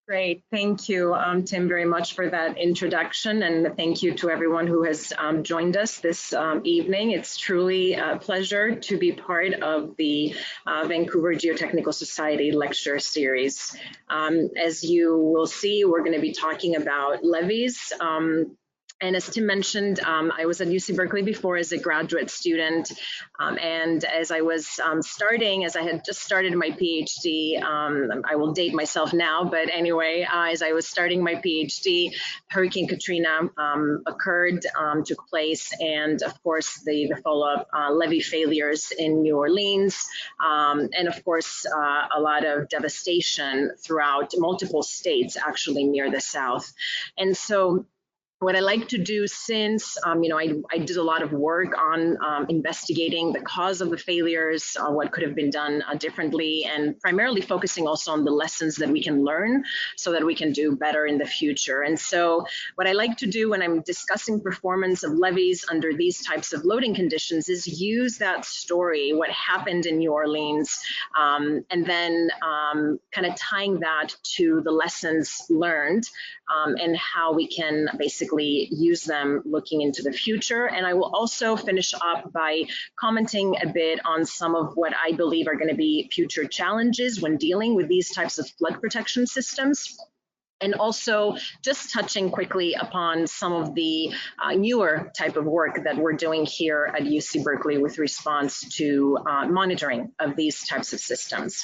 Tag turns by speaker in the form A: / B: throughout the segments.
A: Great, thank you, Tim, very much for that introduction, and thank you to everyone who has joined us this evening. It's truly a pleasure to be part of the Vancouver Geotechnical Society lecture series. As you will see, we're going to be talking about levees. And as Tim mentioned, I was at UC Berkeley before as a graduate student, and as I was as I had just started my PhD, I will date myself now, but anyway, as I was starting my PhD, Hurricane Katrina occurred, took place, and of course the follow-up levee failures in New Orleans, and of course a lot of devastation throughout multiple states, actually near the south. And so what I like to do since, I did a lot of work on investigating the cause of the failures, what could have been done differently, and primarily focusing also on the lessons that we can learn so that we can do better in the future. And so what I like to do when I'm discussing performance of levees under these types of loading conditions is use that story, what happened in New Orleans, and then kind of tying that to the lessons learned and how we can basically use them looking into the future. And I will also finish up by commenting a bit on some of what I believe are going to be future challenges when dealing with these types of flood protection systems. And also just touching quickly upon some of the newer type of work that we're doing here at UC Berkeley with response to monitoring of these types of systems.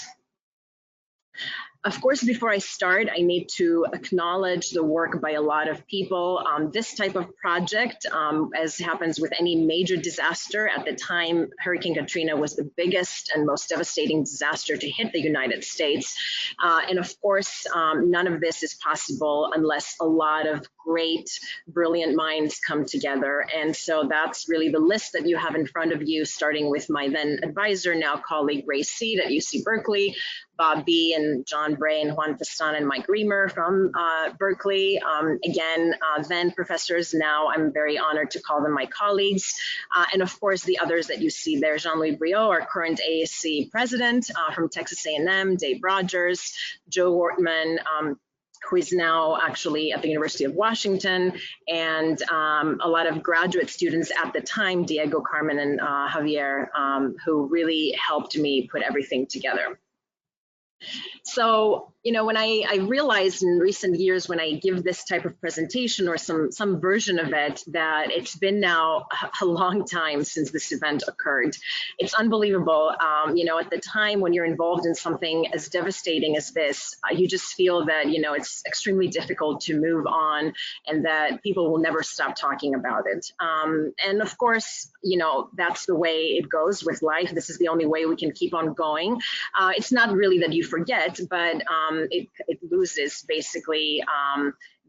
A: Of course, before I start, I need to acknowledge the work by a lot of people. This type of project, as happens with any major disaster, at the time, Hurricane Katrina was the biggest and most devastating disaster to hit the United States. And of course, none of this is possible unless a lot of great, brilliant minds come together. And so that's really the list that you have in front of you, starting with my then advisor, now colleague Ray Seed at UC Berkeley, Bob B. and John Bray and Juan Pastana and Mike Reamer from Berkeley. Then professors, now I'm very honored to call them my colleagues. And of course, the others that you see there, Jean-Louis Briot, our current ASC president from Texas A&M, Dave Rogers, Joe Wortman, who is now actually at the University of Washington, and a lot of graduate students at the time, Diego, Carmen, and Javier, who really helped me put everything together. So, when I realized in recent years when I give this type of presentation or some version of it, that it's been now a long time since this event occurred. It's unbelievable. At the time when you're involved in something as devastating as this, you just feel that, it's extremely difficult to move on and that people will never stop talking about it. And of course, that's the way it goes with life. This is the only way we can keep on going. It's not really that you forget, but it loses basically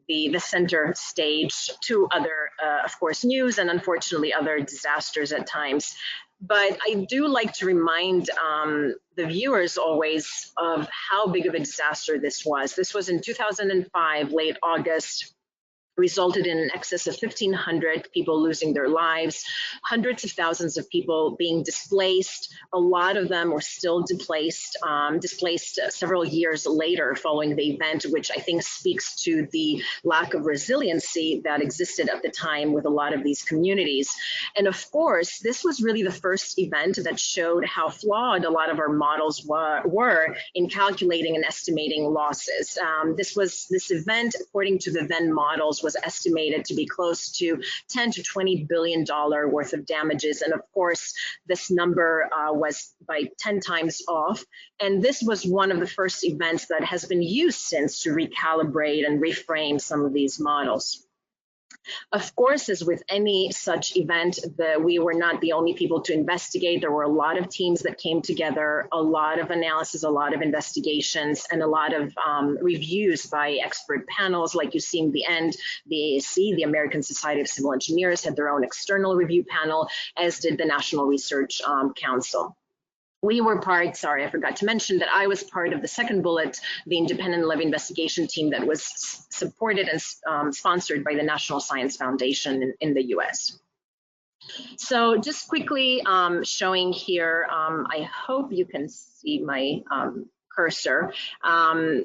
A: the center stage to other, of course, news and unfortunately other disasters at times. But I do like to remind the viewers always of how big of a disaster this was. This was in 2005, late August. Resulted in an excess of 1,500 people losing their lives, hundreds of thousands of people being displaced. A lot of them were still displaced several years later following the event, which I think speaks to the lack of resiliency that existed at the time with a lot of these communities. And of course, this was really the first event that showed how flawed a lot of our models were in calculating and estimating losses. This event, according to the then models, was estimated to be close to $10 to $20 billion worth of damages. And of course, this number was by 10 times off. And this was one of the first events that has been used since to recalibrate and reframe some of these models. Of course, as with any such event, we were not the only people to investigate. There were a lot of teams that came together, a lot of analysis, a lot of investigations, and a lot of reviews by expert panels, like you see in the end. The ASC, the American Society of Civil Engineers, had their own external review panel, as did the National Research Council. We were part, sorry, I forgot to mention that I was part of the second bullet, the independent levee investigation team that was supported and sponsored by the National Science Foundation in the US. So just quickly showing here, I hope you can see my cursor.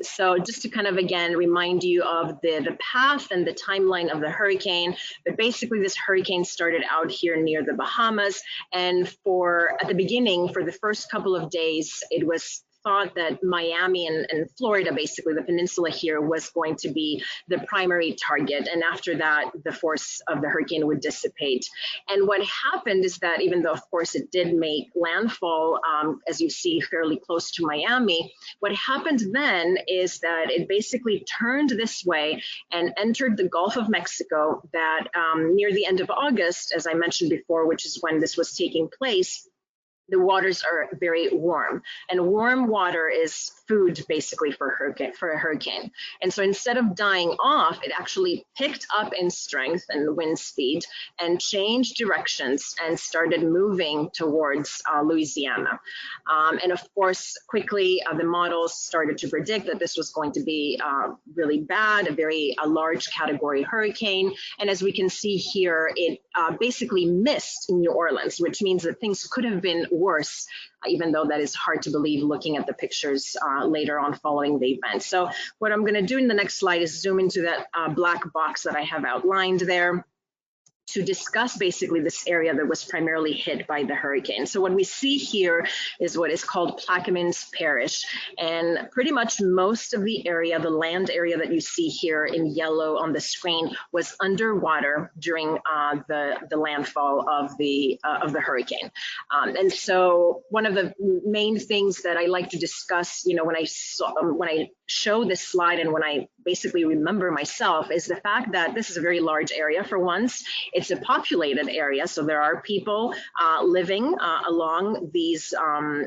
A: So just to kind of, again, remind you of the path and the timeline of the hurricane. But basically, this hurricane started out here near the Bahamas. And at the beginning, for the first couple of days, it was thought that Miami and Florida, basically the peninsula here, was going to be the primary target. And after that, the force of the hurricane would dissipate. And what happened is that even though, of course, it did make landfall, as you see, fairly close to Miami, what happened then is that it basically turned this way and entered the Gulf of Mexico that near the end of August, as I mentioned before, which is when this was taking place, the waters are very warm, and warm water is food basically for a hurricane. And so instead of dying off, it actually picked up in strength and wind speed and changed directions and started moving towards Louisiana. And of course, quickly the models started to predict that this was going to be really bad, a large category hurricane. And as we can see here, it basically missed New Orleans, which means that things could have been worse, even though that is hard to believe looking at the pictures later on following the event. So what I'm going to do in the next slide is zoom into that black box that I have outlined there to discuss basically this area that was primarily hit by the hurricane. So what we see here is what is called Plaquemines Parish, and pretty much most of the area, the land area that you see here in yellow on the screen, was underwater during the landfall of the hurricane. And so one of the main things that I like to discuss, when I show this slide and when I basically remember myself, is the fact that this is a very large area for once. It's a populated area, so there are people living along these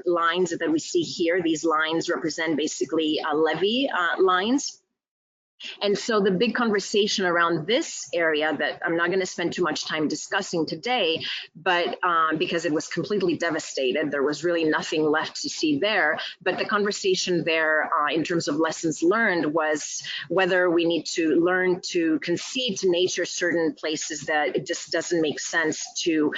A: lines that we see here. These lines represent basically levee lines. And so the big conversation around this area that I'm not going to spend too much time discussing today, but because it was completely devastated, there was really nothing left to see there. But the conversation there in terms of lessons learned was whether we need to learn to concede to nature certain places that it just doesn't make sense to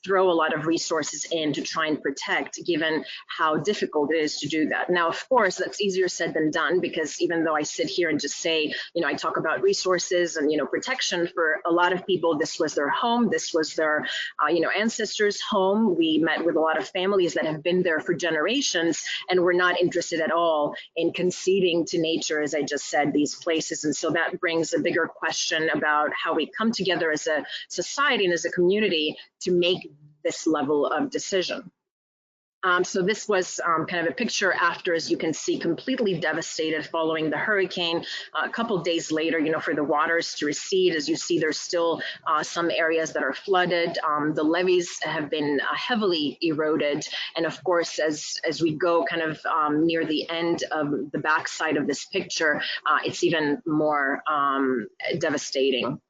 A: throw a lot of resources in to try and protect, given how difficult it is to do that. Now, of course, that's easier said than done, because even though I sit here and just say, I talk about resources and, protection, for a lot of people, this was their home, this was their, ancestors' home. We met with a lot of families that have been there for generations, and we're not interested at all in conceding to nature, as I just said, these places. And so that brings a bigger question about how we come together as a society and as a community to make this level of decision. So this was kind of a picture after, as you can see, completely devastated following the hurricane. A couple days later, for the waters to recede, as you see, there's still some areas that are flooded. The levees have been heavily eroded. And of course, as we go kind of near the end of the backside of this picture, it's even more devastating.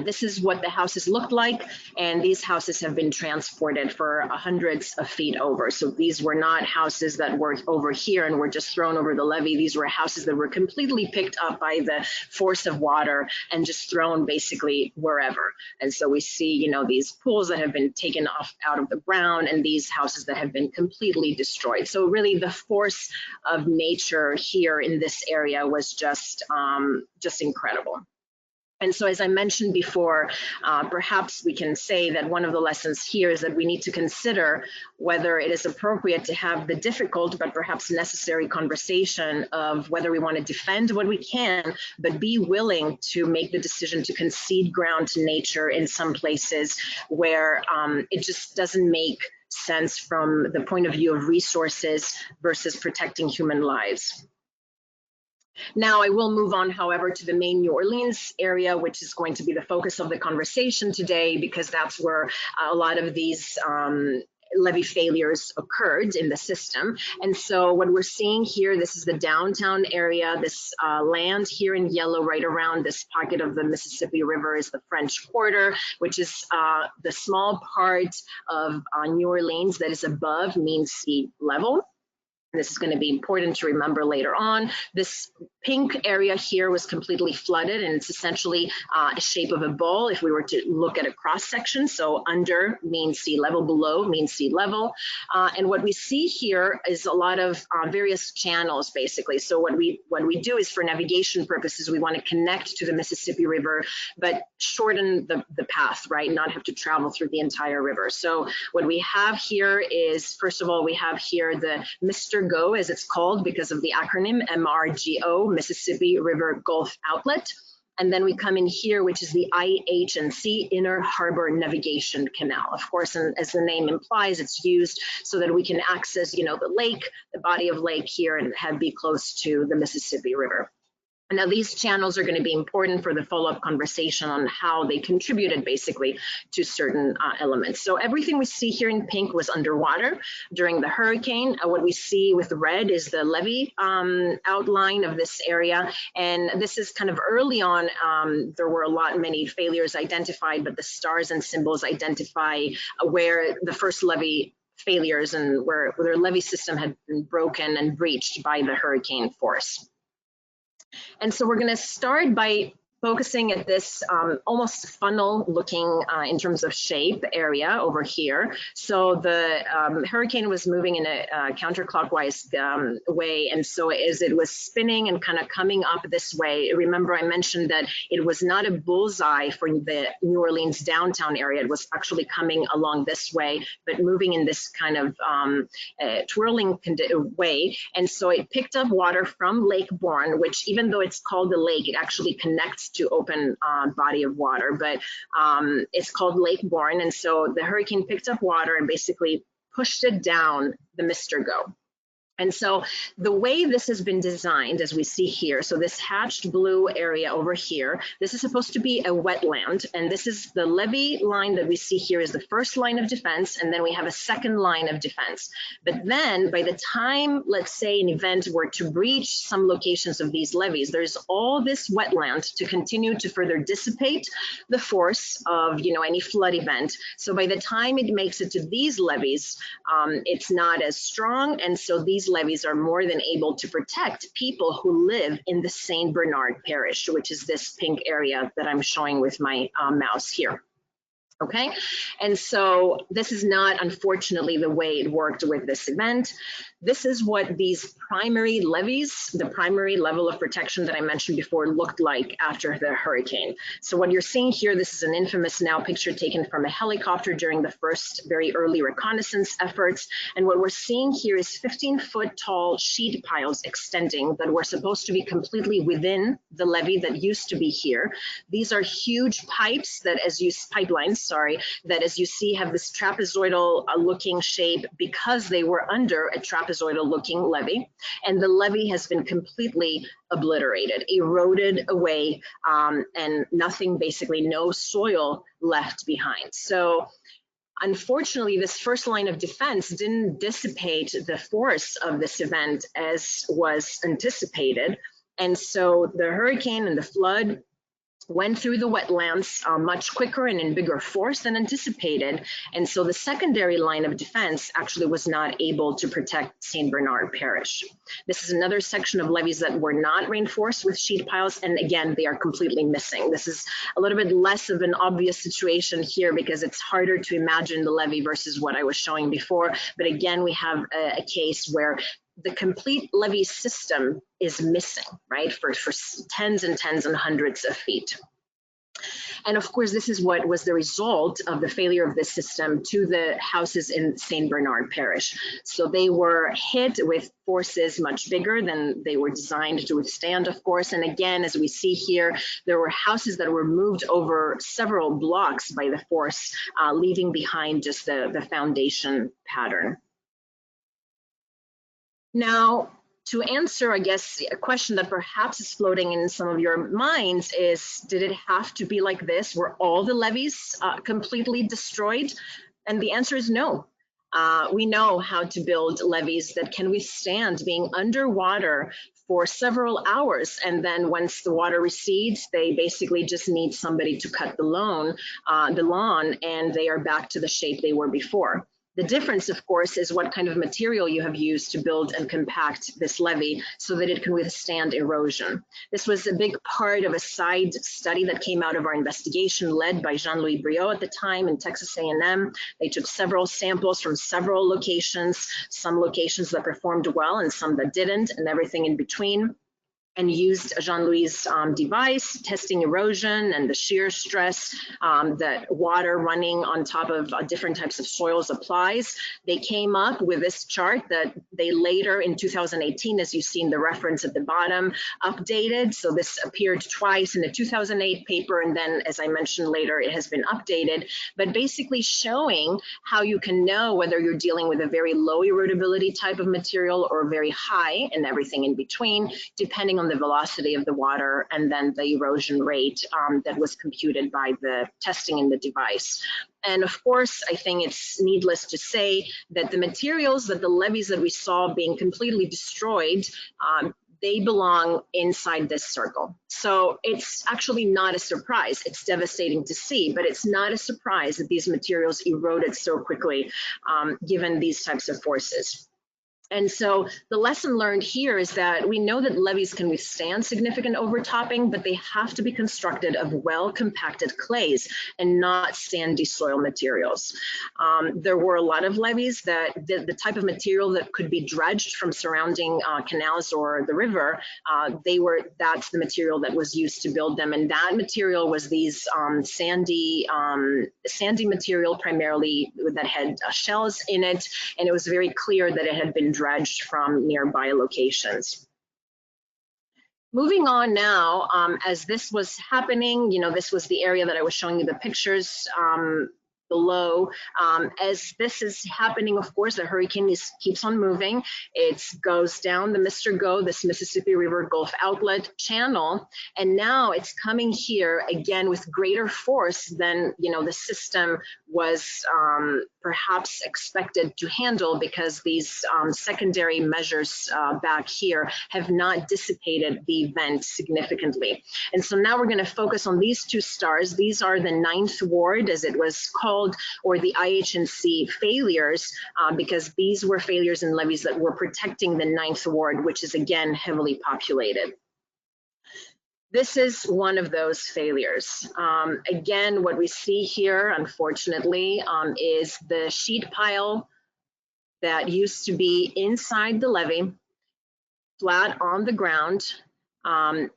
A: This is what the houses looked like, and these houses have been transported for hundreds of feet over. So these were not houses that were over here and were just thrown over the levee. These were houses that were completely picked up by the force of water and just thrown basically wherever. And so we see, these pools that have been taken out of the ground, and these houses that have been completely destroyed. So really the force of nature here in this area was just incredible. And so, as I mentioned before, perhaps we can say that one of the lessons here is that we need to consider whether it is appropriate to have the difficult but perhaps necessary conversation of whether we want to defend what we can, but be willing to make the decision to concede ground to nature in some places where it just doesn't make sense from the point of view of resources versus protecting human lives. Now, I will move on, however, to the main New Orleans area, which is going to be the focus of the conversation today, because that's where a lot of these levee failures occurred in the system. And so what we're seeing here, this is the downtown area. This land here in yellow right around this pocket of the Mississippi River is the French Quarter, which is the small part of New Orleans that is above mean sea level. This is going to be important to remember later on. This pink area here was completely flooded, and it's essentially a shape of a bowl if we were to look at a cross section. So under means sea level, below means sea level. And what we see here is a lot of various channels, basically. So what we do is, for navigation purposes, we want to connect to the Mississippi River, but shorten the path, right? Not have to travel through the entire river. So what we have here is, first of all, we have here the Mr. Go, as it's called because of the acronym MRGO, Mississippi River Gulf Outlet. And then we come in here, which is the IH&C, Inner Harbor Navigation Canal. Of course, and as the name implies, it's used so that we can access, the lake, the body of lake here, and be close to the Mississippi River. Now, these channels are going to be important for the follow-up conversation on how they contributed basically to certain elements. So everything we see here in pink was underwater during the hurricane. What we see with red is the levee outline of this area. And this is kind of early on. There were many failures identified, but the stars and symbols identify where the first levee failures and where their levee system had been broken and breached by the hurricane force. And so we're going to start by focusing at this almost funnel looking in terms of shape area over here. So the hurricane was moving in a counterclockwise way. And so as it was spinning and kind of coming up this way, remember I mentioned that it was not a bullseye for the New Orleans downtown area. It was actually coming along this way, but moving in this kind of twirling way. And so it picked up water from Lake Bourne, which, even though it's called the lake, it actually connects to open body of water, but it's called Lake Bourne. And so the hurricane picked up water and basically pushed it down the Mr. Go. And so the way this has been designed, as we see here, so this hatched blue area over here, this is supposed to be a wetland. And this is the levee line that we see here is the first line of defense. And then we have a second line of defense. But then by the time, let's say, an event were to breach some locations of these levees, there's all this wetland to continue to further dissipate the force of, any flood event. So by the time it makes it to these levees, it's not as strong. And so these levees are more than able to protect people who live in the St. Bernard Parish, which is this pink area that I'm showing with my mouse here. Okay, and so this is not, unfortunately, the way it worked with this event. This is what these primary levees, the primary level of protection that I mentioned before, looked like after the hurricane. So what you're seeing here, this is an infamous now picture taken from a helicopter during the first very early reconnaissance efforts. And what we're seeing here is 15-foot tall sheet piles extending that were supposed to be completely within the levee that used to be here. These are huge pipes that, that as you see have this trapezoidal looking shape because they were under a trapezoidal looking levee, and the levee has been completely obliterated, eroded away, and nothing, basically no soil left behind. So unfortunately, this first line of defense didn't dissipate the force of this event as was anticipated. And so the hurricane and the flood went through the wetlands much quicker and in bigger force than anticipated. And so the secondary line of defense actually was not able to protect St. Bernard Parish. This is another section of levees that were not reinforced with sheet piles. And again, they are completely missing. This is a little bit less of an obvious situation here because it's harder to imagine the levee versus what I was showing before. But again, we have a case where the complete levee system is missing, right, for tens and tens and hundreds of feet. And of course, this is what was the result of the failure of this system to the houses in St. Bernard Parish. So they were hit with forces much bigger than they were designed to withstand, of course. And again, as we see here, there were houses that were moved over several blocks by the force, leaving behind just the foundation pattern. Now, to answer, I guess, a question that perhaps is floating in some of your minds is, did it have to be like this? Were all the levees completely destroyed? And the answer is no. We know how to build levees that can withstand being underwater for several hours. And then once the water recedes, they basically just need somebody to cut the lawn, and they are back to the shape they were before. The difference, of course, is what kind of material you have used to build and compact this levee so that it can withstand erosion. This was a big part of a side study that came out of our investigation led by Jean-Louis Briot at the time in Texas A&M. They took several samples from several locations, some locations that performed well and some that didn't, and everything in between, and used Jean-Louis' device, testing erosion and the shear stress that water running on top of different types of soils applies. They came up with this chart that they later in 2018, as you see in the reference at the bottom, updated. So this appeared twice in the 2008 paper, and then, as I mentioned later, it has been updated, but basically showing how you can know whether you're dealing with a very low erodibility type of material or very high and everything in between, depending on the velocity of the water and then the erosion rate that was computed by the testing in the device. And of course, I think it's needless to say that the materials, that the levees that we saw being completely destroyed, they belong inside this circle. So it's actually not a surprise. It's devastating to see, but it's not a surprise that these materials eroded so quickly given these types of forces. And so the lesson learned here is that we know that levees can withstand significant overtopping, but they have to be constructed of well-compacted clays and not sandy soil materials. There were a lot of levees that the type of material that could be dredged from surrounding canals or the river, that's the material that was used to build them. And that material was these sandy material primarily that had shells in it. And it was very clear that it had been dredged from nearby locations. Moving on now, as this was happening, this was the area that I was showing you the pictures below. As this is happening, of course, the hurricane keeps on moving. It goes down the Mr. Go, this Mississippi River Gulf Outlet channel, and now it's coming here again with greater force than the system was perhaps expected to handle, because these secondary measures back here have not dissipated the event significantly. And so now we're going to focus on these two stars. These are the 9th Ward, as it was called, or the IHNC failures, because these were failures in levees that were protecting the 9th Ward, which is again heavily populated. This is one of those failures. Again, what we see here, unfortunately, is the sheet pile that used to be inside the levee, flat on the ground.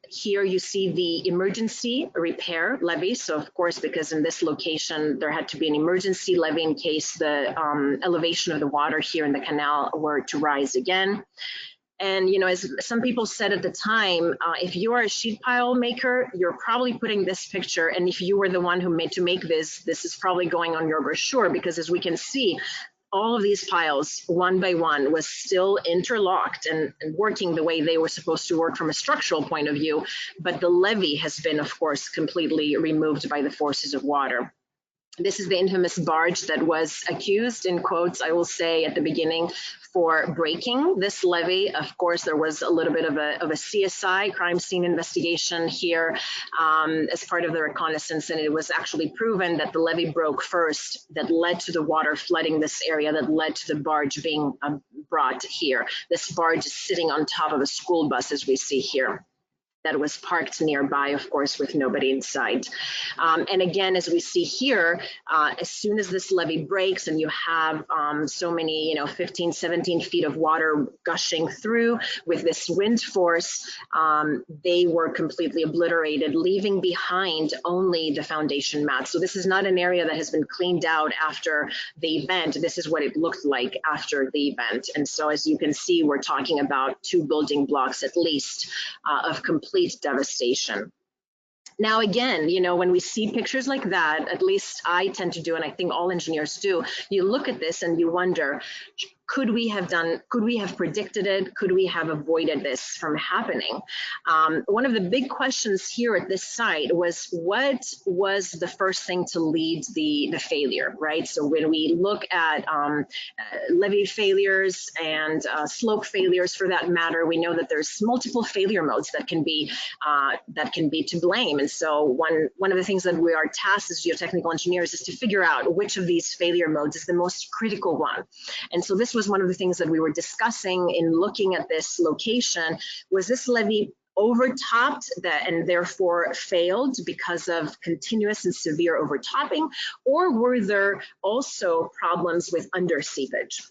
A: Here you see the emergency repair levee. So of course, because in this location, there had to be an emergency levee in case the elevation of the water here in the canal were to rise again. And as some people said at the time, if you are a sheet pile maker, you're probably putting this picture, and if you were the one who made this is probably going on your brochure, because as we can see, all of these piles, one by one, was still interlocked and working the way they were supposed to work from a structural point of view, but the levee has been, of course, completely removed by the forces of water. This is the infamous barge that was accused, in quotes, I will say at the beginning, for breaking this levee. Of course, there was a little bit of a CSI, crime scene investigation here as part of the reconnaissance, and it was actually proven that the levee broke first, that led to the water flooding this area, that led to the barge being brought here. This barge is sitting on top of a school bus, as we see here, that was parked nearby, of course, with nobody inside. And again, as we see here, as soon as this levee breaks and you have so many, 15, 17 feet of water gushing through with this wind force, they were completely obliterated, leaving behind only the foundation mat. So this is not an area that has been cleaned out after the event. This is what it looked like after the event. And so as you can see, we're talking about 2 building blocks at least of complete devastation. Now, again, when we see pictures like that, at least I tend to do, and I think all engineers do, you look at this and you wonder, could we have predicted it? Could we have avoided this from happening? One of the big questions here at this site was, what was the first thing to lead the failure, right? So when we look at levee failures and slope failures for that matter, we know that there's multiple failure modes that can be to blame. And so one of the things that we are tasked as geotechnical engineers is to figure out which of these failure modes is the most critical one. And so this was one of the things that we were discussing in looking at this location. Was this levee overtopped and therefore failed because of continuous and severe overtopping, or were there also problems with under seepage?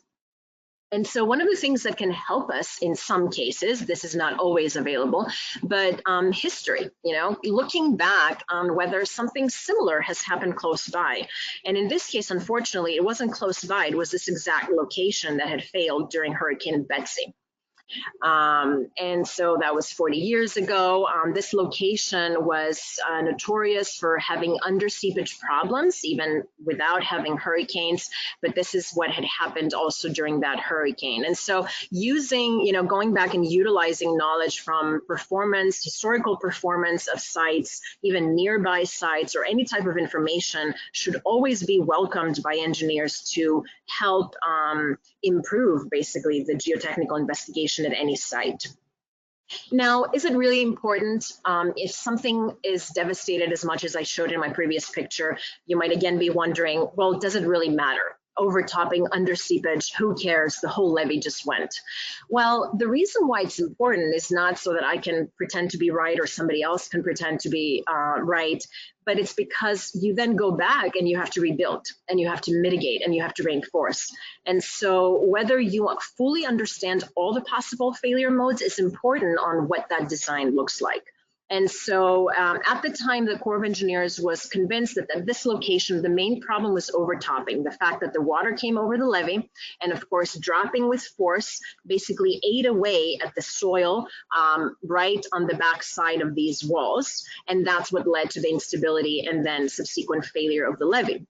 A: And so one of the things that can help us in some cases, this is not always available, but history, looking back on whether something similar has happened close by. And in this case, unfortunately, it wasn't close by. It was this exact location that had failed during Hurricane Betsy. And so that was 40 years ago. This location was notorious for having under seepage problems, even without having hurricanes, but this is what had happened also during that hurricane. And so using, going back and utilizing knowledge from historical performance of sites, even nearby sites, or any type of information should always be welcomed by engineers to help improve basically the geotechnical investigation at any site. Now, is it really important? If something is devastated as much as I showed in my previous picture, you might again be wondering, well, does it really matter? Overtopping, under seepage, who cares? The whole levee just went. Well, the reason why it's important is not so that I can pretend to be right or somebody else can pretend to be right, but it's because you then go back and you have to rebuild and you have to mitigate and you have to reinforce. And so whether you fully understand all the possible failure modes is important on what that design looks like. And so at the time, the Corps of Engineers was convinced that at this location, the main problem was overtopping, the fact that the water came over the levee and of course, dropping with force basically ate away at the soil right on the back side of these walls. And that's what led to the instability and then subsequent failure of the levee.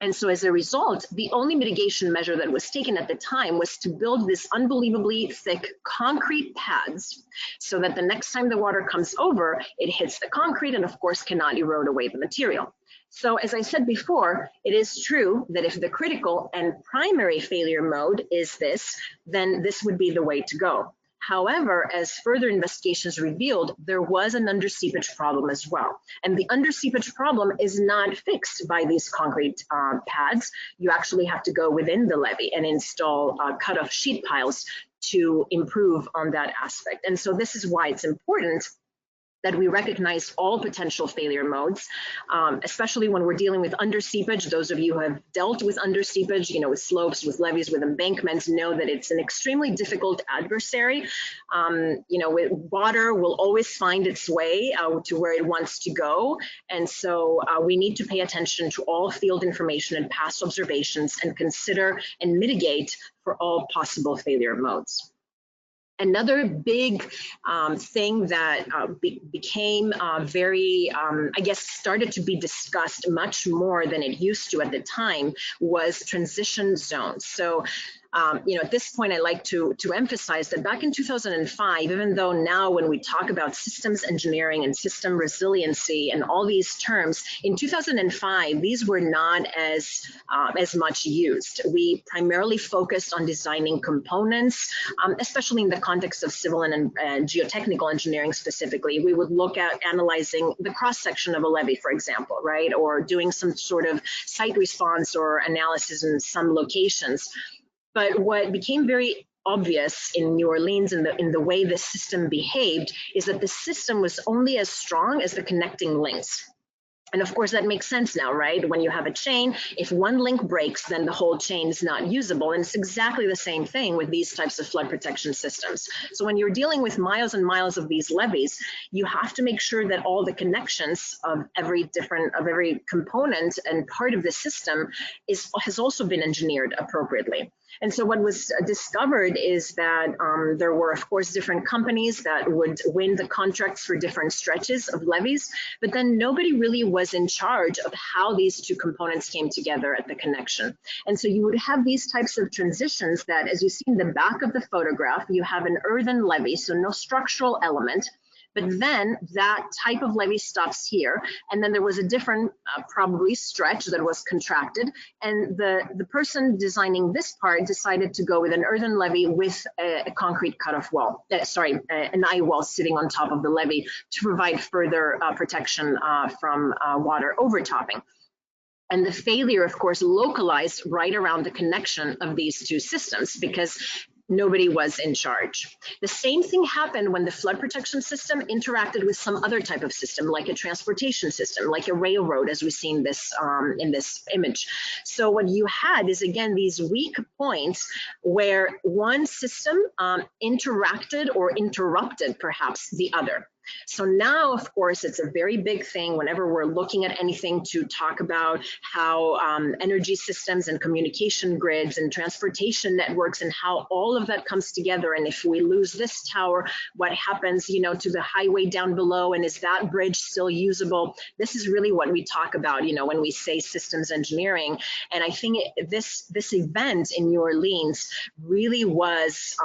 A: And so as a result, the only mitigation measure that was taken at the time was to build this unbelievably thick concrete pads so that the next time the water comes over, it hits the concrete and of course cannot erode away the material. So as I said before, it is true that if the critical and primary failure mode is this, then this would be the way to go. However, as further investigations revealed, there was an under seepage problem as well. And the under seepage problem is not fixed by these concrete pads. You actually have to go within the levee and install cut-off sheet piles to improve on that aspect. And so this is why it's important that we recognize all potential failure modes, especially when we're dealing with under seepage. Those of you who have dealt with under seepage, with slopes, with levees, with embankments, know that it's an extremely difficult adversary. Water will always find its way to where it wants to go. And so we need to pay attention to all field information and past observations and consider and mitigate for all possible failure modes. Another big thing that became very, started to be discussed much more than it used to at the time was transition zones. So, at this point, I like to emphasize that back in 2005, even though now when we talk about systems engineering and system resiliency and all these terms, in 2005, these were not as much used. We primarily focused on designing components, especially in the context of civil and geotechnical engineering specifically. We would look at analyzing the cross-section of a levee, for example, right? Or doing some sort of site response or analysis in some locations. But what became very obvious in New Orleans in the way the system behaved is that the system was only as strong as the connecting links. And of course, that makes sense now, right? When you have a chain, if one link breaks, then the whole chain is not usable. And it's exactly the same thing with these types of flood protection systems. So when you're dealing with miles and miles of these levees, you have to make sure that all the connections of every component and part of the system has also been engineered appropriately. And so what was discovered is that there were, of course, different companies that would win the contracts for different stretches of levees, but then nobody really was in charge of how these two components came together at the connection. And so you would have these types of transitions that, as you see in the back of the photograph, you have an earthen levee, so no structural element. But then that type of levee stops here. And then there was a different, probably stretch that was contracted. And the person designing this part decided to go with an earthen levee with a concrete cutoff wall, an eye wall sitting on top of the levee to provide further protection from water overtopping. And the failure, of course, localized right around the connection of these two systems because nobody was in charge. The same thing happened when the flood protection system interacted with some other type of system, like a transportation system, like a railroad, as we see in this image. So what you had is, again, these weak points where one system interacted or interrupted perhaps the other. So now, of course, it's a very big thing whenever we're looking at anything to talk about how energy systems and communication grids and transportation networks and how all of that comes together. And if we lose this tower, what happens, to the highway down below, and is that bridge still usable? This is really what we talk about, when we say systems engineering. And I think this event in New Orleans really was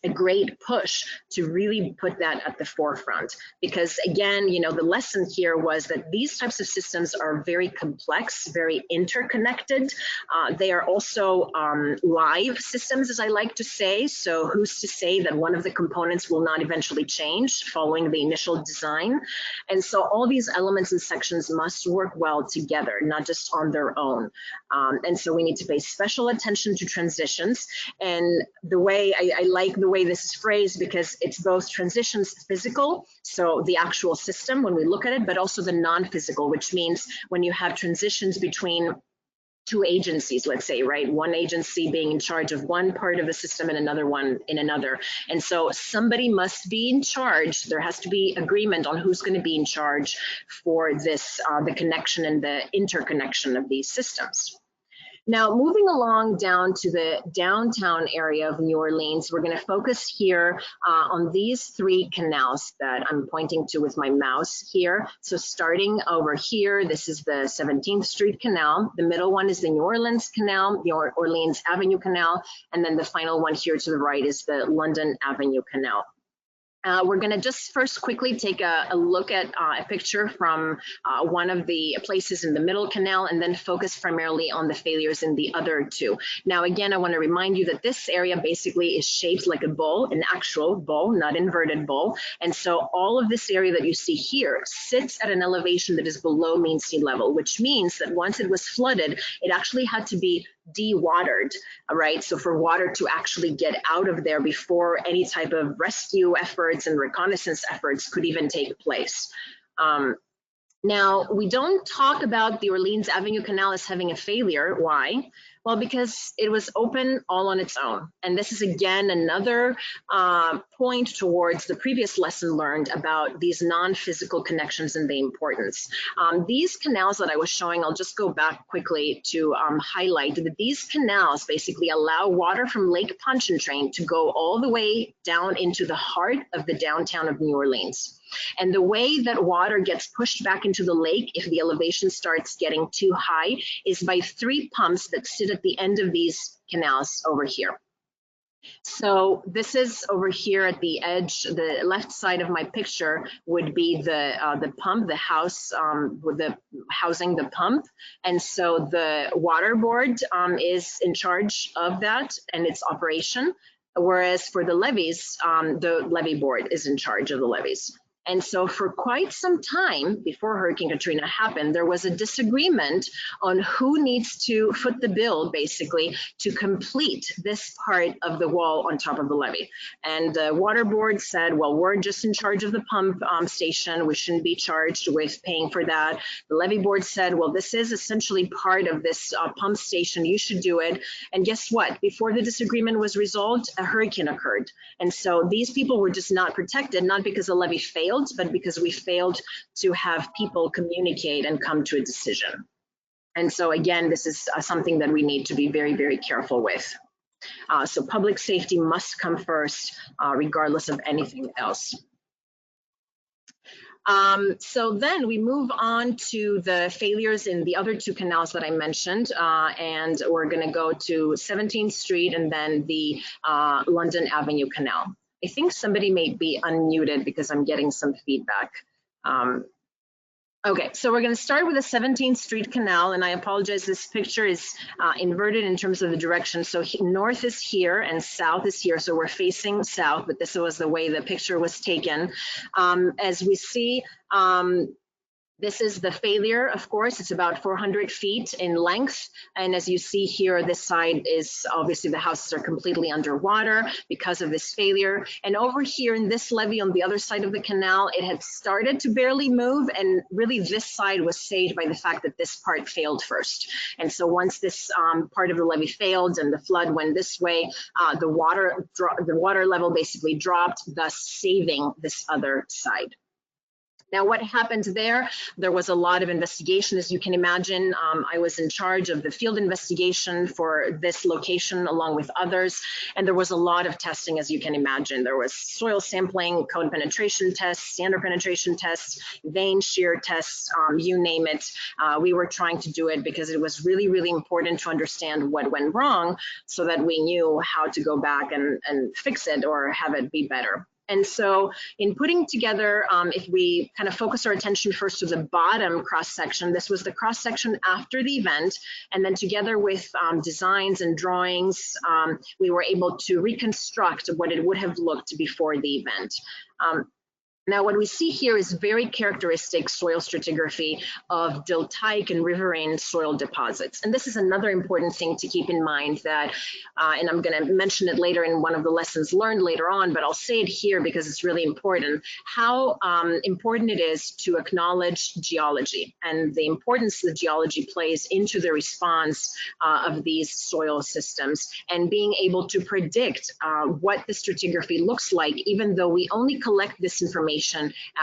A: a great push to really put that at the forefront, because again, the lesson here was that these types of systems are very complex, very interconnected. They are also live systems, as I like to say. So who's to say that one of the components will not eventually change following the initial design? And so all these elements and sections must work well together, not just on their own. And so we need to pay special attention to transitions. And the way I like the way this is phrased, because it's both transitions physical, so the actual system when we look at it, but also the non-physical, which means when you have transitions between two agencies, let's say, right? One agency being in charge of one part of the system and another one in another. And so somebody must be in charge. There has to be agreement on who's going to be in charge for this, the connection and the interconnection of these systems. Now, moving along down to the downtown area of New Orleans, we're going to focus here on these three canals that I'm pointing to with my mouse here. So starting over here, this is the 17th Street Canal. The middle one is the New Orleans Canal, the Orleans Avenue Canal, and then the final one here to the right is the London Avenue Canal. We're going to just first quickly take a look at a picture from one of the places in the middle canal, and then focus primarily on the failures in the other two. Now, again, I want to remind you that this area basically is shaped like a bowl, an actual bowl, not inverted bowl. And so all of this area that you see here sits at an elevation that is below mean sea level, which means that once it was flooded, it actually had to be de-watered, right? So for water to actually get out of there before any type of rescue efforts and reconnaissance efforts could even take place. Now, we don't talk about the Orleans Avenue Canal as having a failure. Why? Well, because it was open all on its own. And this is, again, another point towards the previous lesson learned about these non-physical connections and the importance. These canals that I was showing, I'll just go back quickly to highlight that these canals basically allow water from Lake Pontchartrain to go all the way down into the heart of the downtown of New Orleans. And the way that water gets pushed back into the lake if the elevation starts getting too high is by three pumps that sit at the end of these canals over here. So this is over here at the edge, the left side of my picture would be the pump, the house with the housing the pump. And so the water board is in charge of that and its operation. Whereas for the levees, the levee board is in charge of the levees. And so for quite some time before Hurricane Katrina happened, there was a disagreement on who needs to foot the bill, basically, to complete this part of the wall on top of the levee. And the water board said, well, we're just in charge of the pump station. We shouldn't be charged with paying for that. The levee board said, well, this is essentially part of this pump station. You should do it. And guess what? Before the disagreement was resolved, a hurricane occurred. And so these people were just not protected, not because the levee failed, but because we failed to have people communicate and come to a decision. And so again, this is something that we need to be very, very careful with. So public safety must come first, regardless of anything else. So then we move on to the failures in the other two canals that I mentioned, and we're going to go to 17th Street and then the London Avenue Canal. I think somebody may be unmuted because I'm getting some feedback. Okay, so we're going to start with the 17th Street Canal, and I apologize, this picture is inverted in terms of the direction. So north is here and south is here, so we're facing south, but this was the way the picture was taken. As we see, this is the failure, of course. It's about 400 feet in length. And as you see here, this side is obviously the houses are completely underwater because of this failure. And over here in this levee on the other side of the canal, it had started to barely move. And really this side was saved by the fact that this part failed first. And so once this part of the levee failed and the flood went this way, the water level basically dropped, thus saving this other side. Now, what happened there? There was a lot of investigation, as you can imagine. I was in charge of the field investigation for this location along with others, and there was a lot of testing, as you can imagine. There was soil sampling, cone penetration tests, sander penetration tests, vein shear tests, you name it. We were trying to do it because it was really, really important to understand what went wrong so that we knew how to go back and fix it or have it be better. And so in putting together, if we kind of focus our attention first to the bottom cross section, this was the cross section after the event. And then together with designs and drawings, we were able to reconstruct what it would have looked before the event. Now, what we see here is very characteristic soil stratigraphy of deltaic and riverine soil deposits. And this is another important thing to keep in mind that, and I'm going to mention it later in one of the lessons learned later on, but I'll say it here because it's really important, how important it is to acknowledge geology and the importance that geology plays into the response of these soil systems and being able to predict what the stratigraphy looks like, even though we only collect this information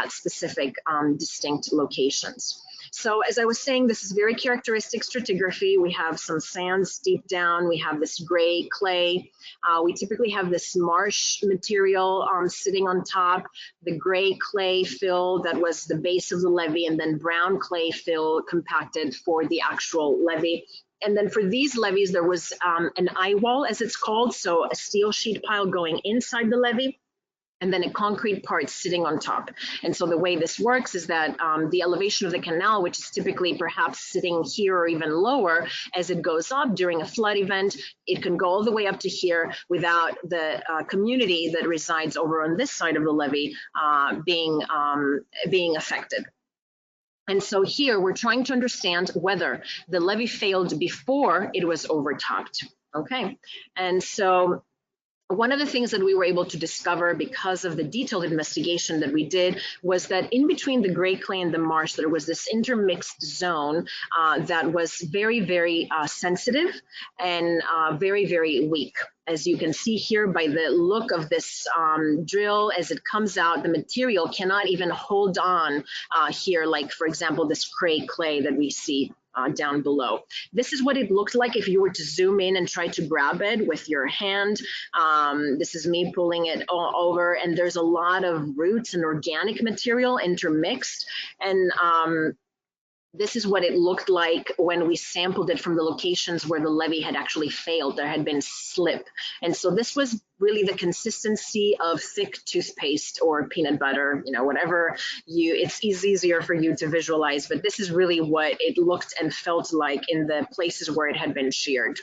A: at specific distinct locations. So as I was saying, this is very characteristic stratigraphy. We have some sands deep down. We have this gray clay. We typically have this marsh material sitting on top, the gray clay fill that was the base of the levee, and then brown clay fill compacted for the actual levee. And then for these levees, there was an eye wall, as it's called, so a steel sheet pile going inside the levee, and then a concrete part sitting on top. And so the way this works is that the elevation of the canal, which is typically perhaps sitting here or even lower, as it goes up during a flood event, it can go all the way up to here without the community that resides over on this side of the levee being affected. And so here we're trying to understand whether the levee failed before it was overtopped. Okay, and so one of the things that we were able to discover because of the detailed investigation that we did was that in between the gray clay and the marsh, there was this intermixed zone that was very, very sensitive and very, very weak. As you can see here by the look of this drill, as it comes out, the material cannot even hold on here, like, for example, this gray clay that we see down below. This is what it looked like if you were to zoom in and try to grab it with your hand. This is me pulling it all over, and there's a lot of roots and organic material intermixed. And this is what it looked like when we sampled it from the locations where the levee had actually failed. There had been slip. And so this was really the consistency of thick toothpaste or peanut butter, you know, whatever it's easier for you to visualize, but this is really what it looked and felt like in the places where it had been sheared.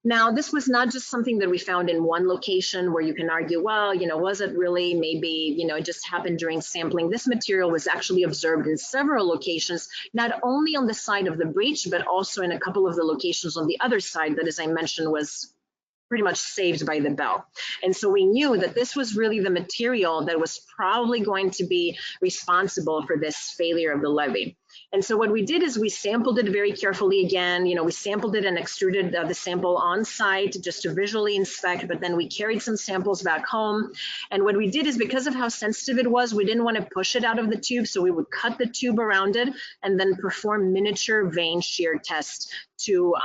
A: Now, this was not just something that we found in one location where you can argue, well, you know, was it really? Maybe, you know, it just happened during sampling. This material was actually observed in several locations, not only on the side of the breach, but also in a couple of the locations on the other side that, as I mentioned, was pretty much saved by the bell. And so we knew that this was really the material that was probably going to be responsible for this failure of the levee. And so what we did is we sampled it very carefully again. You know, we sampled it and extruded the sample on site just to visually inspect, but then we carried some samples back home. And what we did is, because of how sensitive it was, we didn't want to push it out of the tube, so we would cut the tube around it and then perform miniature vein shear tests to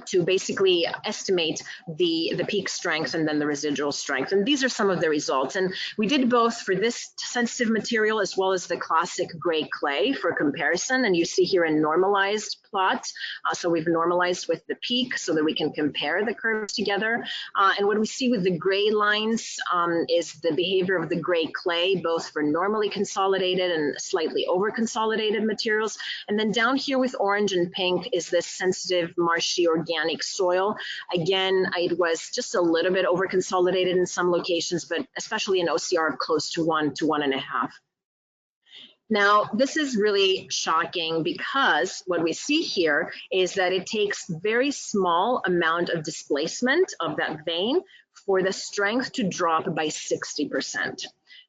A: to basically estimate the peak strength and then the residual strength. And these are some of the results. And we did both for this sensitive material as well as the classic gray clay for comparison. And you see here a normalized plot. So we've normalized with the peak so that we can compare the curves together. And what we see with the gray lines is the behavior of the gray clay, both for normally consolidated and slightly over consolidated materials. And then down here with orange and pink is this sensitive marshy organic soil. Again, it was just a little bit over consolidated in some locations, but especially in OCR of close to 1 to 1.5. Now, this is really shocking because what we see here is that it takes very small amount of displacement of that vein for the strength to drop by 60%.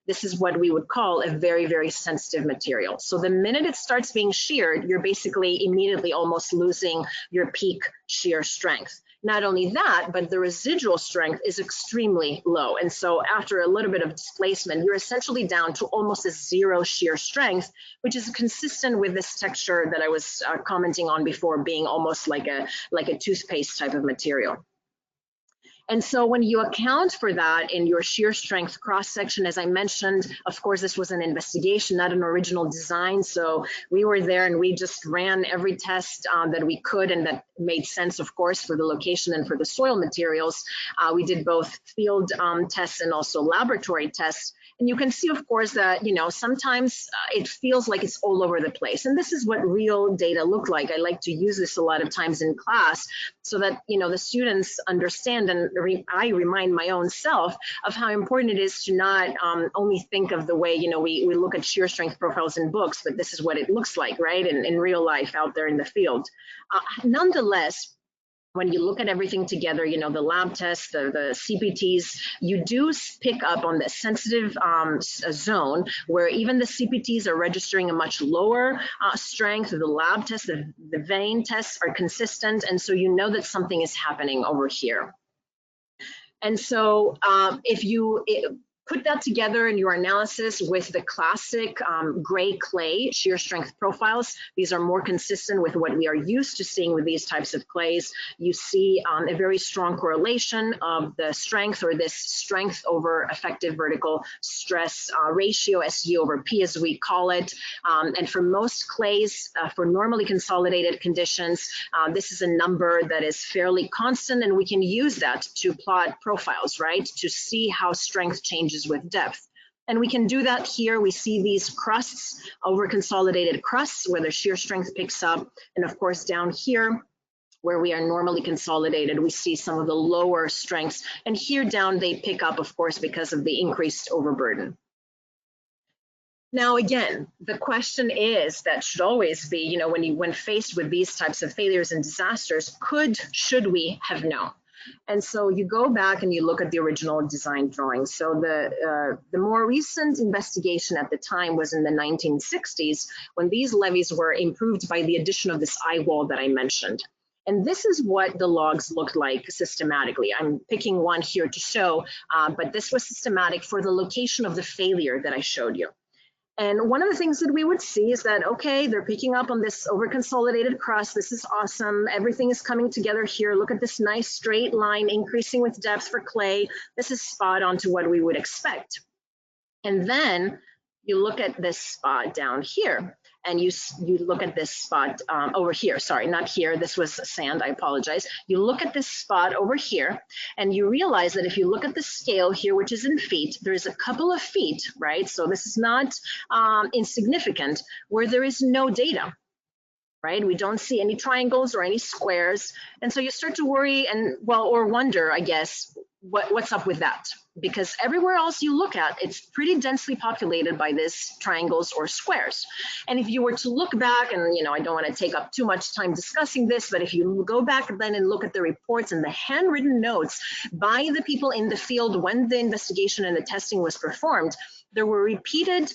A: This is what we would call a very, very sensitive material. So the minute it starts being sheared, you're basically immediately almost losing your peak shear strength. Not only that, but the residual strength is extremely low. And so after a little bit of displacement, you're essentially down to almost a zero shear strength, which is consistent with this texture that I was commenting on before, being almost like a toothpaste type of material. And so when you account for that in your shear strength cross-section, as I mentioned, of course, this was an investigation, not an original design. So we were there and we just ran every test that we could and that made sense, of course, for the location and for the soil materials. We did both field tests and also laboratory tests. And you can see, of course, that, sometimes it feels like it's all over the place. And this is what real data look like. I like to use this a lot of times in class so that, the students understand, and I remind my own self of how important it is to not only think of the way, we look at shear strength profiles in books, but this is what it looks like, right, in real life out there in the field. Nonetheless, when you look at everything together, the lab tests, the CPTs, you do pick up on the sensitive zone where even the CPTs are registering a much lower strength. The lab tests, the vein tests are consistent. And so you know that something is happening over here. And so if you put that together in your analysis with the classic gray clay shear strength profiles, these are more consistent with what we are used to seeing with these types of clays. You see a very strong correlation of the strength, or this strength over effective vertical stress ratio, SG over P as we call it. And for most clays, for normally consolidated conditions, this is a number that is fairly constant, and we can use that to plot profiles, right, to see how strength changes with depth. And we can do that here. We see these crusts, over consolidated crusts, where the shear strength picks up. And of course, down here, where we are normally consolidated, we see some of the lower strengths. And here down, they pick up, of course, because of the increased overburden. Now, again, the question is, that should always be, when faced with these types of failures and disasters, should we have known? And so you go back and you look at the original design drawing. So the more recent investigation at the time was in the 1960s, when these levees were improved by the addition of this eye wall that I mentioned. And this is what the logs looked like systematically. I'm picking one here to show, but this was systematic for the location of the failure that I showed you. And one of the things that we would see is that, okay, they're picking up on this over-consolidated crust. This is awesome. Everything is coming together here. Look at this nice straight line increasing with depth for clay. This is spot on to what we would expect. And then you look at this spot down here, and you look at this spot over here. Sorry, not here. This was sand. I apologize. You look at this spot over here, and you realize that if you look at the scale here, which is in feet, there's a couple of feet, right? So this is not insignificant, where there is no data, right? We don't see any triangles or any squares. And so you start to worry and, or wonder, I guess, what's up with that? Because everywhere else you look at, it's pretty densely populated by these triangles or squares. And if you were to look back, and I don't want to take up too much time discussing this, but if you go back then and look at the reports and the handwritten notes by the people in the field when the investigation and the testing was performed, there were repeated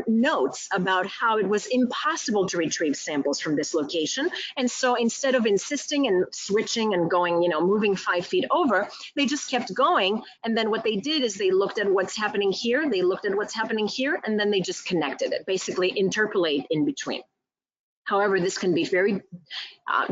A: notes about how it was impossible to retrieve samples from this location. And so instead of insisting and switching and going, moving 5 feet over, they just kept going. And then what they did is they looked at what's happening here, they looked at what's happening here, and then they just connected it, basically interpolate in between. However, this can be very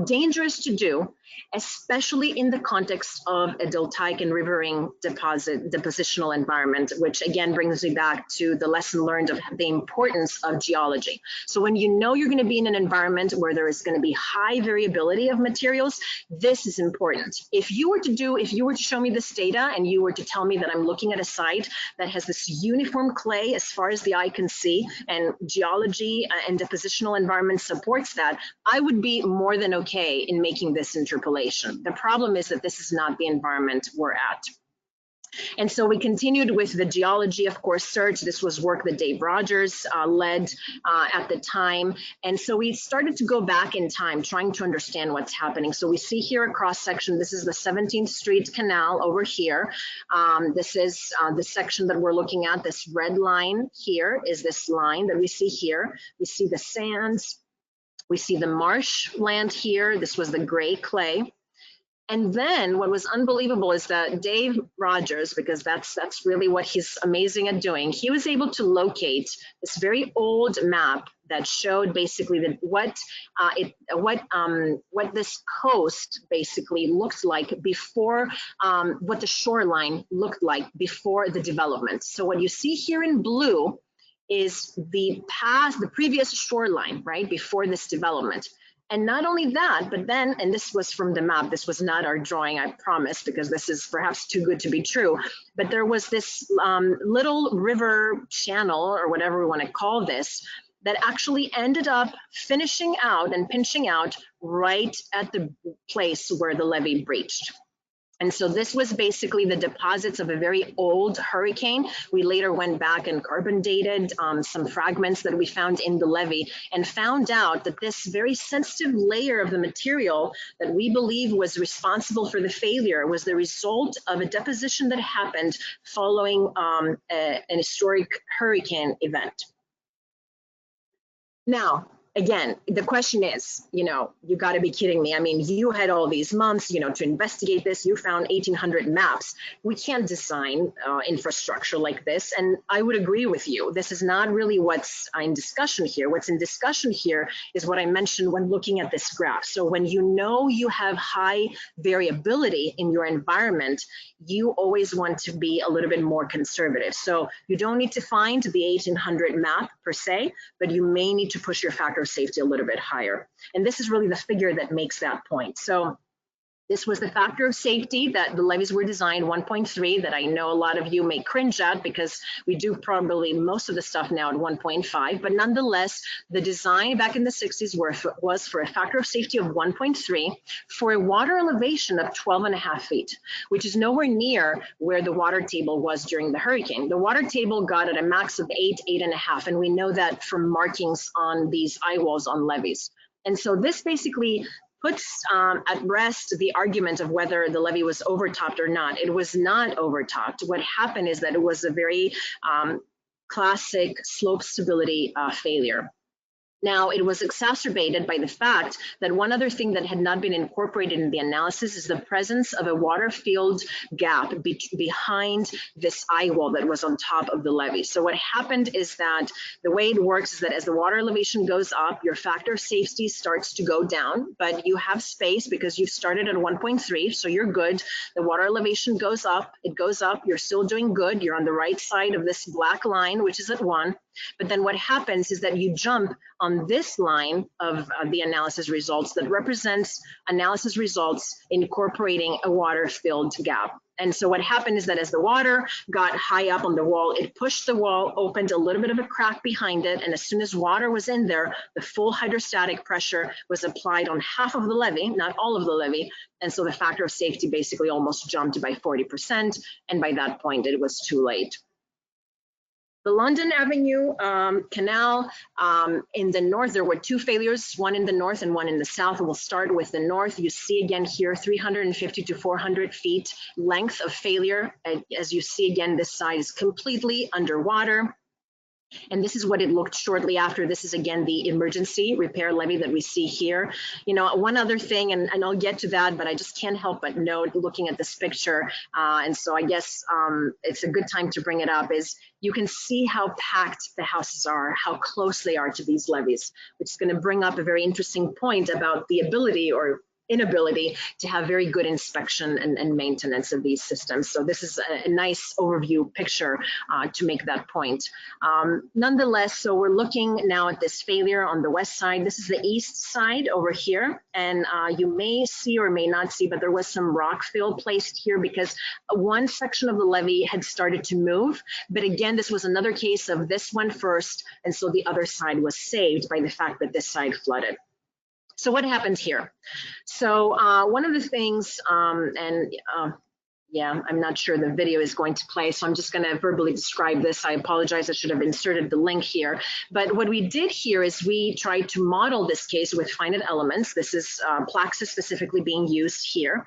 A: dangerous to do. especially in the context of a deltaic and riverine depositional environment, which again brings me back to the lesson learned of the importance of geology. So when you know you're going to be in an environment where there is going to be high variability of materials, this is important. If you were to show me this data and you were to tell me that I'm looking at a site that has this uniform clay as far as the eye can see, and geology and depositional environment supports that, I would be more than okay in making this interpolation. The problem is that this is not the environment we're at. And so we continued with the geology, of course, search. This was work that Dave Rogers led at the time. And so we started to go back in time, trying to understand what's happening. So we see here a cross section. This is the 17th Street Canal over here. This is the section that we're looking at. This red line here is this line that we see here. We see the sands. We see the marshland here. This was the gray clay. And then what was unbelievable is that Dave Rogers, because that's really what he's amazing at doing, he was able to locate this very old map that showed basically what this coast basically looked like before, what the shoreline looked like before the development. So what you see here in blue is the previous shoreline, right, before this development. And not only that, but then, and this was from the map, this was not our drawing, I promise, because this is perhaps too good to be true, but there was this little river channel, or whatever we want to call this, that actually ended up finishing out and pinching out right at the place where the levee breached. And so this was basically the deposits of a very old hurricane. We later went back and carbon dated some fragments that we found in the levee and found out that this very sensitive layer of the material that we believe was responsible for the failure was the result of a deposition that happened following an historic hurricane event. Now, again, the question is, you got to be kidding me. I mean, you had all these months, to investigate this. You found 1,800 maps. We can't design infrastructure like this. And I would agree with you. This is not really what's in discussion here. What's in discussion here is what I mentioned when looking at this graph. So when you have high variability in your environment, you always want to be a little bit more conservative. So you don't need to find the 1,800 map per se, but you may need to push your factor of safety a little bit higher. And this is really the figure that makes that point. So this was the factor of safety that the levees were designed 1.3, that I know a lot of you may cringe at because we do probably most of the stuff now at 1.5, but nonetheless, the design back in the 60s was for a factor of safety of 1.3 for a water elevation of 12.5 feet, which is nowhere near where the water table was during the hurricane. The water table got at a max of 8.5, and we know that from markings on these eye walls on levees. And so this basically puts at rest the argument of whether the levee was overtopped or not. It was not overtopped. What happened is that it was a very classic slope stability failure. Now, it was exacerbated by the fact that one other thing that had not been incorporated in the analysis is the presence of a water-filled gap behind this eye wall that was on top of the levee. So what happened is that the way it works is that as the water elevation goes up, your factor of safety starts to go down, but you have space because you've started at 1.3, so you're good. The water elevation goes up, it goes up, you're still doing good. You're on the right side of this black line, which is at 1. But then what happens is that you jump on this line of the analysis results that represents analysis results incorporating a water-filled gap. And so what happened is that as the water got high up on the wall, it pushed the wall, opened a little bit of a crack behind it, and as soon as water was in there, the full hydrostatic pressure was applied on half of the levee, not all of the levee, and so the factor of safety basically almost jumped by 40%, and by that point it was too late. The London Avenue Canal in the north, there were 2 failures, one in the north and one in the south. We'll start with the north. You see again here 350 to 400 feet length of failure. As you see again, this side is completely underwater. And this is what it looked shortly after. This is again the emergency repair levee that we see here. One other thing, and I'll get to that, but I just can't help but note looking at this picture, and so I guess it's a good time to bring it up, is you can see how packed the houses are, how close they are to these levees, which is going to bring up a very interesting point about the ability or inability to have very good inspection and maintenance of these systems. So this is a nice overview picture to make that point. Nonetheless, so we're looking now at this failure on the west side. This is the east side over here, and you may see or may not see, but there was some rock fill placed here because one section of the levee had started to move. But again, this was another case of this one first, and so the other side was saved by the fact that this side flooded. So what happened here? So one of the things, yeah, I'm not sure the video is going to play, so I'm just going to verbally describe this. I apologize, I should have inserted the link here. But what we did here is we tried to model this case with finite elements. This is Plaxa specifically being used here.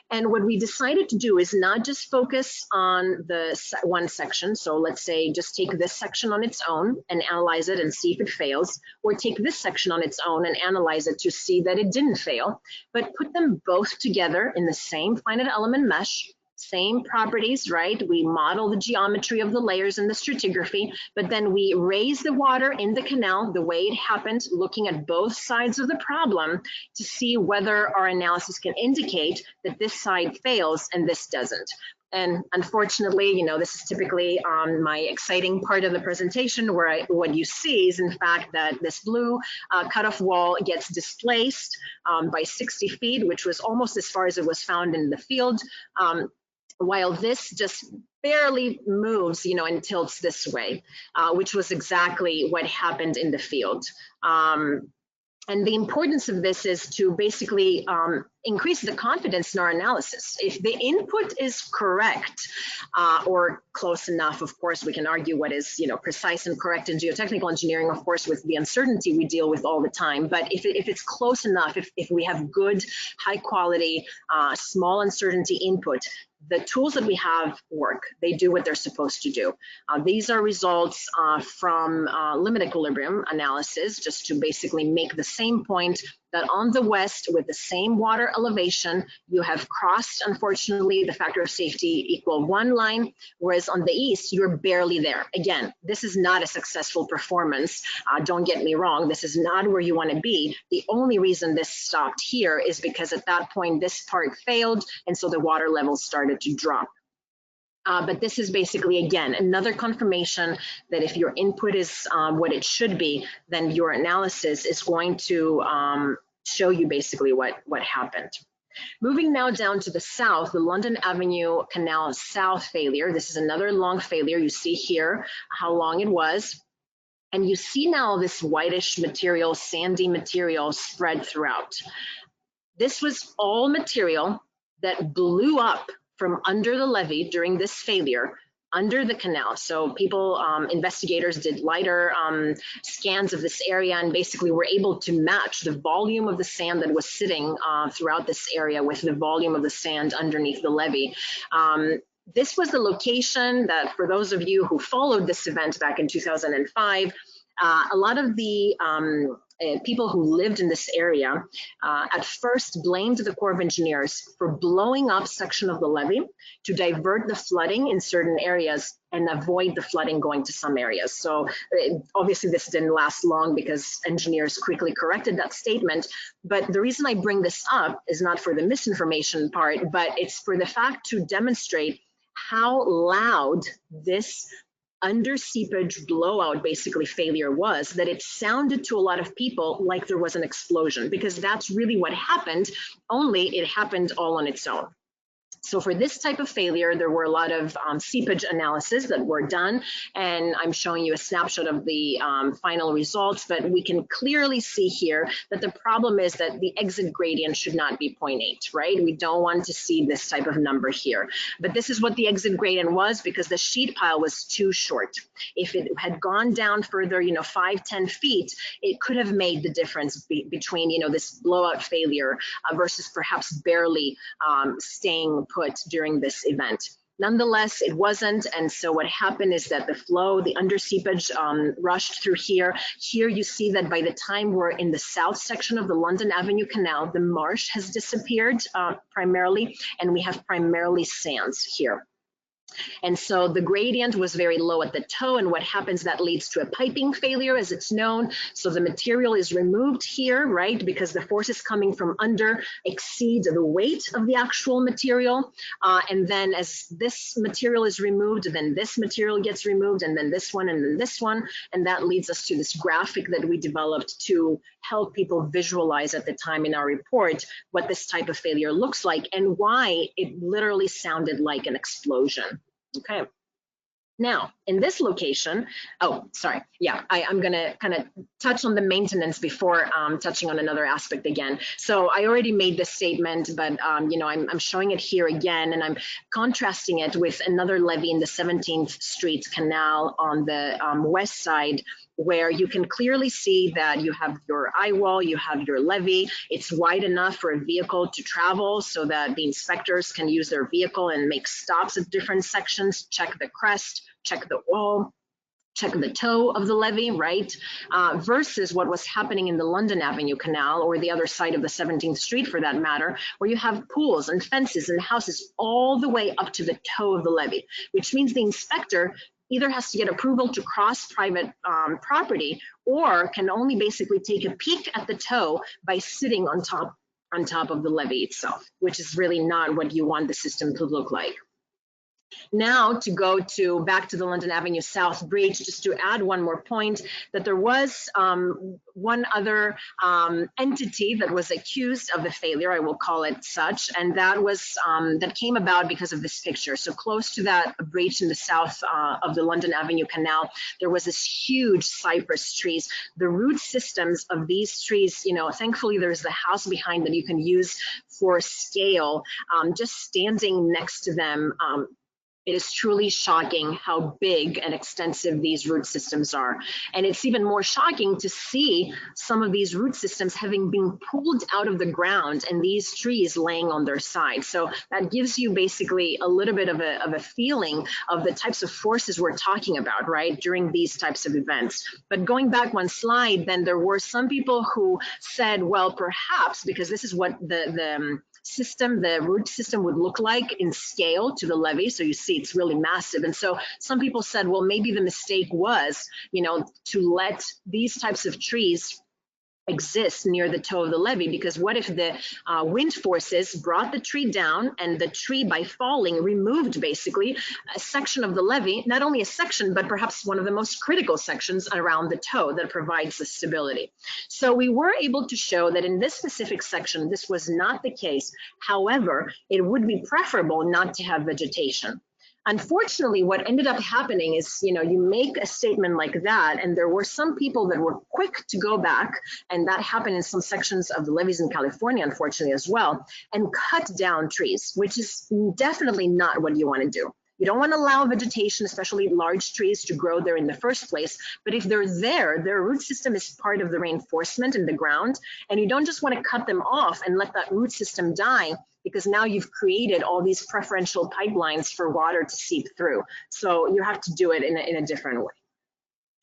A: And what we decided to do is not just focus on the one section. So let's say just take this section on its own and analyze it and see if it fails, or take this section on its own and analyze it to see that it didn't fail, but put them both together in the same finite element mesh. Same properties, right? We model the geometry of the layers and the stratigraphy, but then we raise the water in the canal the way it happened, looking at both sides of the problem to see whether our analysis can indicate that this side fails and this doesn't. And unfortunately, you know, this is typically my exciting part of the presentation where what you see is in fact that this blue cutoff wall gets displaced by 60 feet, which was almost as far as it was found in the field. While this just barely moves, you know, and tilts this way, which was exactly what happened in the field. And the importance of this is to basically increase the confidence in our analysis. If the input is correct or close enough, of course, we can argue what is, you know, precise and correct in geotechnical engineering, of course, with the uncertainty we deal with all the time. But if it's close enough, if we have good, high quality, small uncertainty input, the tools that we have work. They do what they're supposed to do. These are results from limit equilibrium analysis, just to basically make the same point that on the west with the same water elevation, you have crossed, unfortunately, the factor of safety =1 line, whereas on the east, you're barely there. Again, this is not a successful performance. Don't get me wrong, this is not where you want to be. The only reason this stopped here is because at that point, this part failed, and so the water levels started to drop. But this is basically, again, another confirmation that if your input is what it should be, then your analysis is going to show you basically what happened. Moving now down to the south, the London Avenue Canal South failure. This is another long failure. You see here how long it was. And you see now this whitish material, sandy material spread throughout. This was all material that blew up from under the levee during this failure under the canal. So people, investigators did LIDAR scans of this area and basically were able to match the volume of the sand that was sitting throughout this area with the volume of the sand underneath the levee. This was the location that, for those of you who followed this event back in 2005, a lot of the people who lived in this area at first blamed the Corps of Engineers for blowing up section of the levee to divert the flooding in certain areas and avoid the flooding going to some areas. So obviously this didn't last long because engineers quickly corrected that statement. But the reason I bring this up is not for the misinformation part, but it's for the fact to demonstrate how loud this under seepage blowout basically failure was, that it sounded to a lot of people like there was an explosion, because that's really what happened, only it happened all on its own. So for this type of failure, there were a lot of seepage analysis that were done, and I'm showing you a snapshot of the final results, but we can clearly see here that the problem is that the exit gradient should not be 0.8, right? We don't want to see this type of number here, but this is what the exit gradient was because the sheet pile was too short. If it had gone down further, 5-10 feet, it could have made the difference between, this blowout failure versus perhaps barely staying put during this event. Nonetheless, it wasn't, and so what happened is that the flow, the under seepage rushed through here. Here you see that by the time we're in the south section of the London Avenue Canal, the marsh has disappeared primarily, and we have primarily sands here.
B: And so the gradient was very low at the toe, and what happens, that leads to a piping failure, as it's known. So the material is removed here, right, because the forces coming from under exceed the weight of the actual material. And then as this material is removed, then this material gets removed, and then this one, and then this one. And that leads us to this graphic that we developed to help people visualize at the time in our report what this type of failure looks like and why it literally sounded like an explosion. Okay. Now, in this location, oh, sorry, yeah, I'm gonna kind of touch on the maintenance before touching on another aspect again. So I already made this statement, but you know, I'm showing it here again, and I'm contrasting it with another levee in the 17th Street Canal on the west side, where you can clearly see that you have your eye wall, you have your levee. It's wide enough for a vehicle to travel so that the inspectors can use their vehicle and make stops at different sections, check the crest, check the wall, check the toe of the levee, right? Versus what was happening in the London Avenue Canal, or the other side of the 17th Street for that matter, where you have pools and fences and houses all the way up to the toe of the levee, which means the inspector either has to get approval to cross private property, or can only basically take a peek at the toe by sitting on top of the levee itself, which is really not what you want the system to look like. Now to go back to the London Avenue South Breach, just to add one more point, that there was one other entity that was accused of the failure, I will call it such, and that was that came about because of this picture. So close to that breach in the south of the London Avenue Canal, there was this huge cypress trees. The root systems of these trees, you know, thankfully there's the house behind that you can use for scale. Just standing next to them, it is truly shocking how big and extensive these root systems are. And it's even more shocking to see some of these root systems having been pulled out of the ground and these trees laying on their side. So that gives you basically a little bit of a feeling of the types of forces we're talking about, right, during these types of events. But going back one slide, then there were some people who said, well, perhaps, because this is what the root system would look like in scale to the levee. So you see it's really massive. And so some people said, well, maybe the mistake was, you know, to let these types of trees exist near the toe of the levee, because what if the wind forces brought the tree down, and the tree, by falling, removed basically a section of the levee, not only a section, but perhaps one of the most critical sections around the toe that provides the stability. So we were able to show that in this specific section, this was not the case. However, it would be preferable not to have vegetation. Unfortunately, what ended up happening is, you know, you make a statement like that, and there were some people that were quick to go back, and that happened in some sections of the levees in California, unfortunately, as well, and cut down trees, which is definitely not what you want to do. You don't want to allow vegetation, especially large trees, to grow there in the first place. But if they're there, their root system is part of the reinforcement in the ground, and you don't just want to cut them off and let that root system die, because now you've created all these preferential pipelines for water to seep through. So you have to do it in a different way.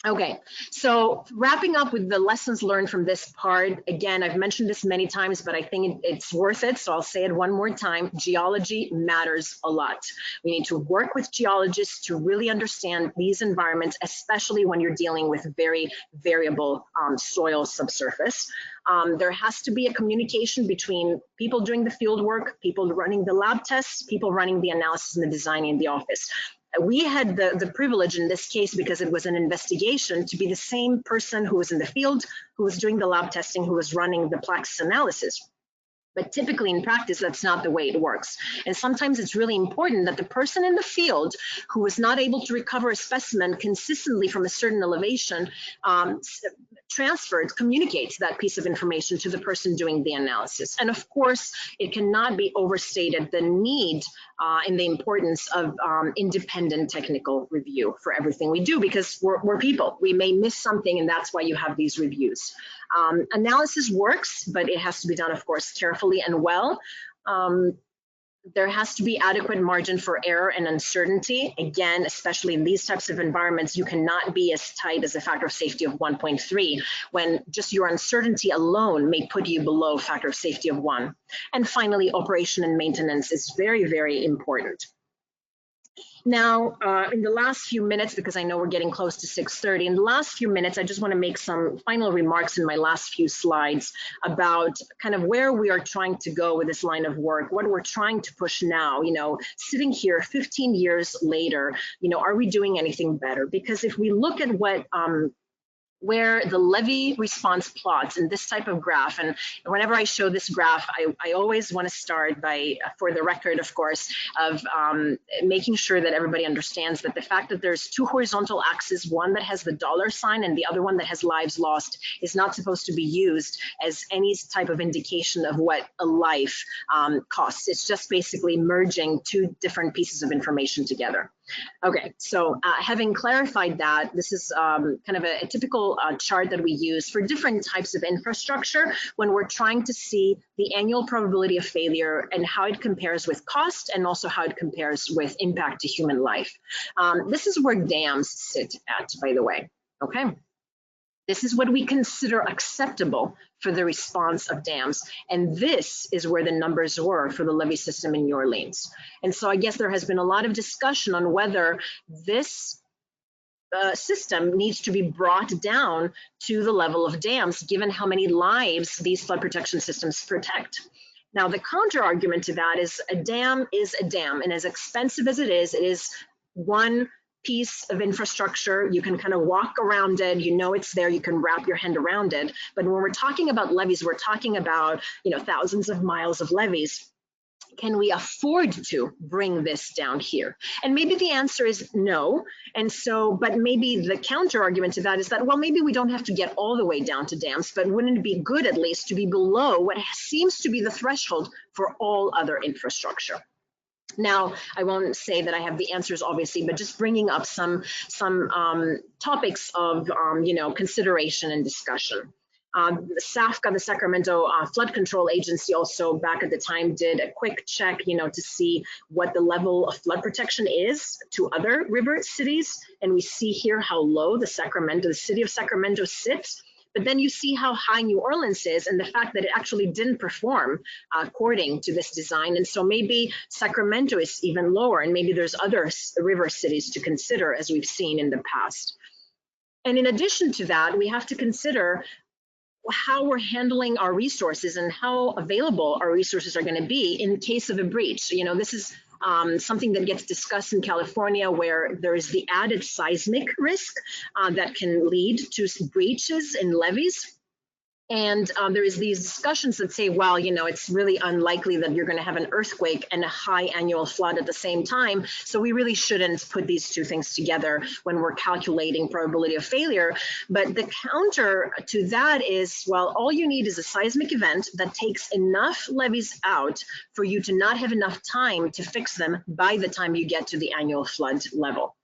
B: Okay, so wrapping up with the lessons learned from this part, again, I've mentioned this many times, but I think it's worth it, so I'll say it one more time. Geology matters a lot. We need to work with geologists to really understand these environments, especially when you're dealing with very variable soil subsurface. There has to be a communication between people doing the field work, people running the lab tests, people running the analysis and the design in the office. We had the privilege in this case, because it was an investigation, to be the same person who was in the field, who was doing the lab testing, who was running the Plaquemines analysis. But typically in practice, that's not the way it works. And sometimes it's really important that the person in the field who was not able to recover a specimen consistently from a certain elevation communicates that piece of information to the person doing the analysis. And of course, it cannot be overstated the need and the importance of independent technical review for everything we do, because we're people. We may miss something, and that's why you have these reviews. Analysis works, but it has to be done, of course, carefully and well. There has to be adequate margin for error and uncertainty. Again, especially in these types of environments, you cannot be as tight as a factor of safety of 1.3 when just your uncertainty alone may put you below factor of safety of 1. And finally, operation and maintenance is very, very important. Now, in the last few minutes, because I know we're getting close to 6:30, in the last few minutes, I just want to make some final remarks in my last few slides about kind of where we are trying to go with this line of work, what we're trying to push now, sitting here 15 years later, are we doing anything better? Because if we look at where the levee response plots in this type of graph, and whenever I show this graph, I always want to start by, for the record, of course, of making sure that everybody understands that the fact that there's two horizontal axes, one that has the dollar sign and the other one that has lives lost, is not supposed to be used as any type of indication of what a life costs. It's just basically merging two different pieces of information together. Okay, so having clarified that, this is kind of a typical chart that we use for different types of infrastructure when we're trying to see the annual probability of failure and how it compares with cost and also how it compares with impact to human life. This is where dams sit at, by the way, okay? This is what we consider acceptable for the response of dams. And this is where the numbers were for the levee system in New Orleans. And so I guess there has been a lot of discussion on whether this system needs to be brought down to the level of dams, given how many lives these flood protection systems protect. Now, the counter argument to that is a dam is a dam, and as expensive as it is one piece of infrastructure. You can kind of walk around it, it's there, you can wrap your hand around it. But when we're talking about levees, we're talking about, thousands of miles of levees. Can we afford to bring this down here? And maybe the answer is no. And so, but maybe the counter argument to that is that, well, maybe we don't have to get all the way down to dams, but wouldn't it be good at least to be below what seems to be the threshold for all other infrastructure? Now, I won't say that I have the answers, obviously, but just bringing up some topics of, consideration and discussion. SAFCA, the Sacramento Flood Control Agency, also back at the time did a quick check, to see what the level of flood protection is to other river cities. And we see here how low the city of Sacramento sits. But then you see how high New Orleans is and the fact that it actually didn't perform according to this design. And so maybe Sacramento is even lower, and maybe there's other river cities to consider, as we've seen in the past. And in addition to that, we have to consider how we're handling our resources and how available our resources are going to be in case of a breach. This is something that gets discussed in California, where there is the added seismic risk that can lead to breaches in levees. And there is these discussions that say, well, it's really unlikely that you're going to have an earthquake and a high annual flood at the same time. So we really shouldn't put these two things together when we're calculating probability of failure. But the counter to that is, well, all you need is a seismic event that takes enough levees out for you to not have enough time to fix them by the time you get to the annual flood level.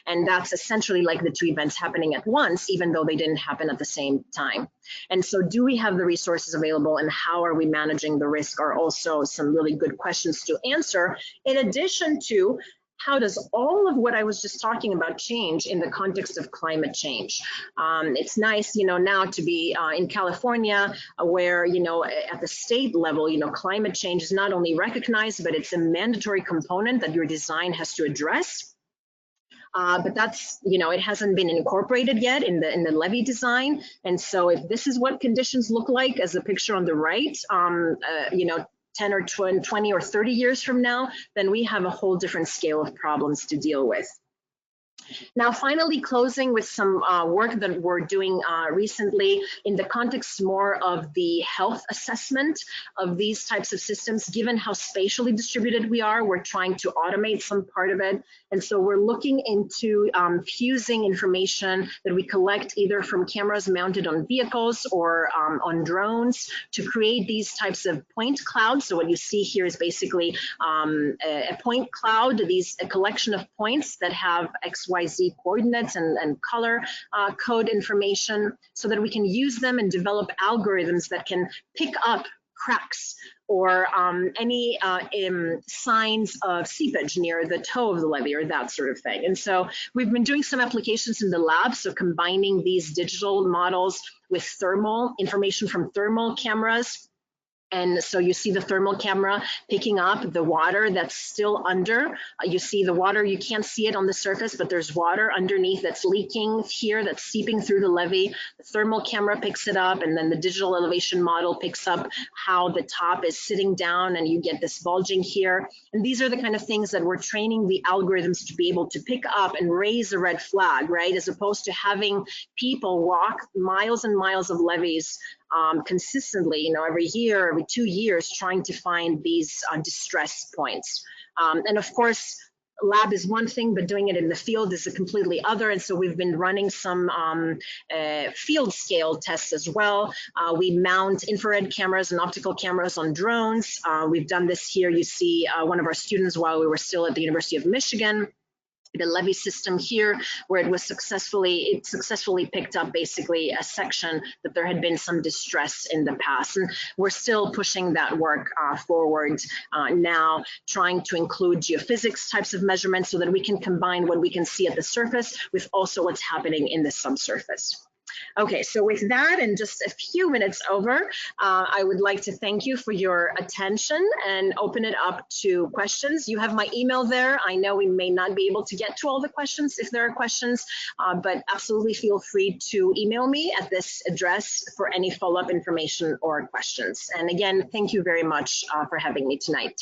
B: And that's essentially like the two events happening at once, even though they didn't happen at the same time. And so do we have the resources available, and how are we managing the risk are also some really good questions to answer, in addition to how does all of what I was just talking about change in the context of climate change? It's nice, now to be in California, where, at the state level, climate change is not only recognized, but it's a mandatory component that your design has to address. But that's, it hasn't been incorporated yet in the levee design. And so if this is what conditions look like, as the picture on the right, 10 or 20 or 30 years from now, then we have a whole different scale of problems to deal with. Now, finally, closing with some work that we're doing recently in the context more of the health assessment of these types of systems. Given how spatially distributed we are, we're trying to automate some part of it. And so we're looking into fusing information that we collect either from cameras mounted on vehicles or on drones to create these types of point clouds. So what you see here is basically a point cloud, a collection of points that have XYZ coordinates and color code information, so that we can use them and develop algorithms that can pick up cracks or any signs of seepage near the toe of the levee or that sort of thing. And so we've been doing some applications in the lab, so combining these digital models with thermal information from thermal cameras And so you see the thermal camera picking up the water that's still under. You see the water, you can't see it on the surface, but there's water underneath that's leaking here, that's seeping through the levee. The thermal camera picks it up, and then the digital elevation model picks up how the top is sitting down, and you get this bulging here. And these are the kind of things that we're training the algorithms to be able to pick up and raise a red flag, right? As opposed to having people walk miles and miles of levees consistently, you know, every year, every 2 years, trying to find these distress points. And of course, lab is one thing, but doing it in the field is a completely other. And so we've been running some field scale tests as well. We mount infrared cameras and optical cameras on drones. We've done this here. You see one of our students while we were still at the University of Michigan. The levee system here, where it successfully picked up basically a section that there had been some distress in the past. And we're still pushing that work forward now, trying to include geophysics types of measurements so that we can combine what we can see at the surface with also what's happening in the subsurface. Okay, so with that, and just a few minutes over, I would like to thank you for your attention and open it up to questions. You have my email there. I know we may not be able to get to all the questions if there are questions, but absolutely feel free to email me at this address for any follow-up information or questions. And again, thank you very much for having me tonight.